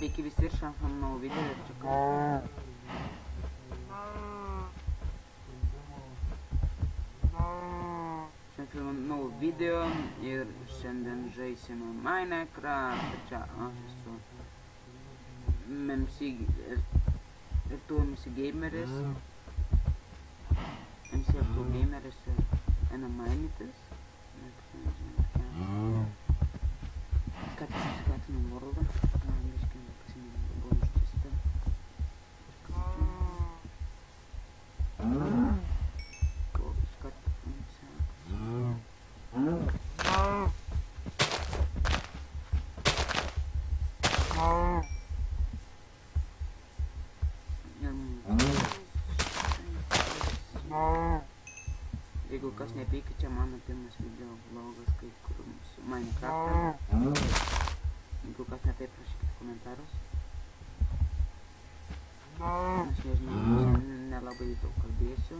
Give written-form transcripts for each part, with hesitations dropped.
Sveiki visi ir šiandien naujo video ir čia šiandien naujo video ir šiandien žaisime Minecraft. Čia aš esu MC ir tu MC Gameris. MC ir tu Gameris ir Ena Mainytis. Skatinam vardą. Jeigu kas nepykit, čia mano pirmas video vlogas kai kur su Minecraft. Jeigu kas ne taip, rašykit komentarus. Aš nežinau, nelabai daug kalbėsiu,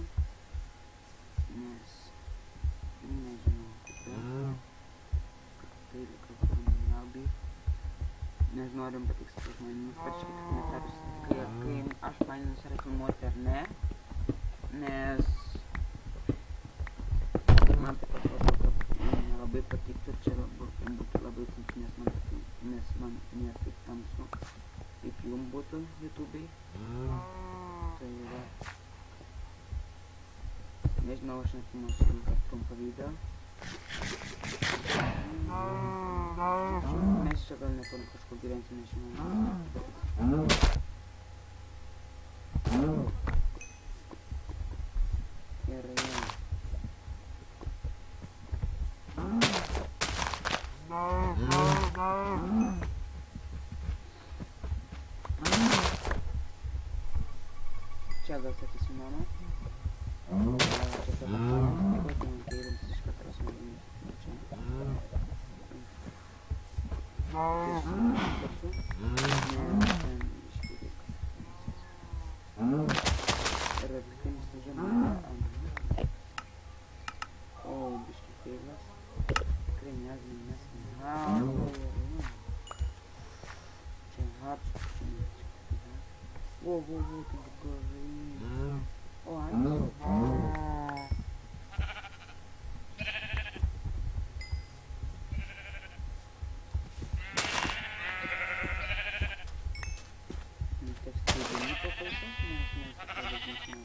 nes nežinau, kaip nelabai. Nežinau, ar jums patiks apie žmonėmis, parašykit komentarus, kai aš maininus reklamuoti ar ne, nes man taip atrodo, kad nelabai patiktų ir čia būtų labai tamsu, nes man nėra taip tamsu, kaip jums būtų YouTube'ai. Tai yra, nežinau, aš nefilmuosiu trumpą video. Mes čia gal netoli kažkur gyvensime šiandien. Gerai. Čia gal sakysim mama. Čia papasakoju, tai einantis iš katros mėginės. Čia. Ir atkinis žemė. O, biški feilas. Tikrai nes. Čia hapškas. Wow, tai gerai. O, ačiū. Teks įdomi pakalbėti, nes atrodo nežinau.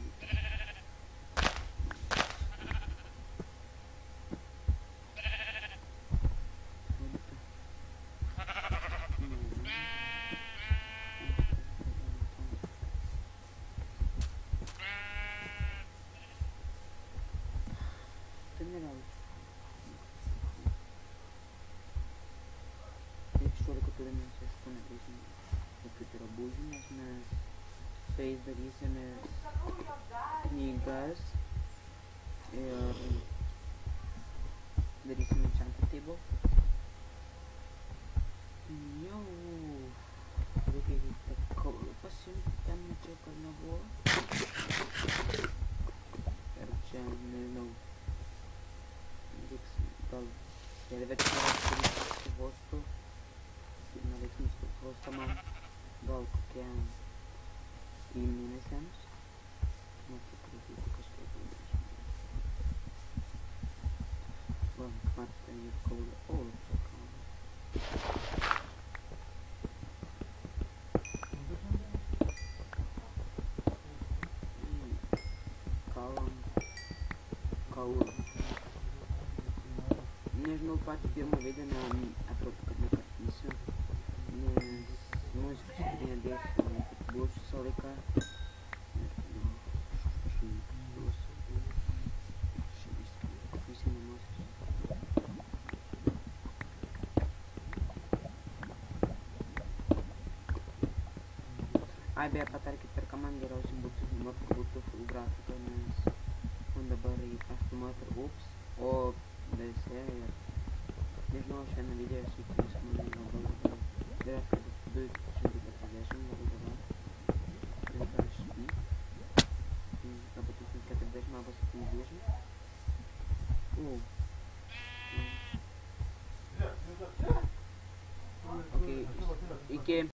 Nes mes su jais darysime knygas ir darysime enchanted table. Jau reikia tą kaulą pasiimti, ten mačiau, kad nebuvo. Ir čia, nežinau, reiks gal televiziją susivostų ir neveiksmus susivostą man. Gal kokie 3 mėnesiams. Matyt, reikėtų kažkaip padaryti. Va, matėte ir kaulą. O, čia kaulą. Kaulą. Nežinau, patį pirmą video atrodo, kad nekartysiu. Nes muzika šiandien nedėsiu, būsiu visą laiką. Ai, beje, patarkit, per ką man geriausiai būtų full grafika, nes man dabar aš filmuoju per Oops, o DSE ir nežinau, šiandien video esu įkris, man labai yra, kad 240 labai dabar reikia rašyti arba 1040 arba 70. Ok, iki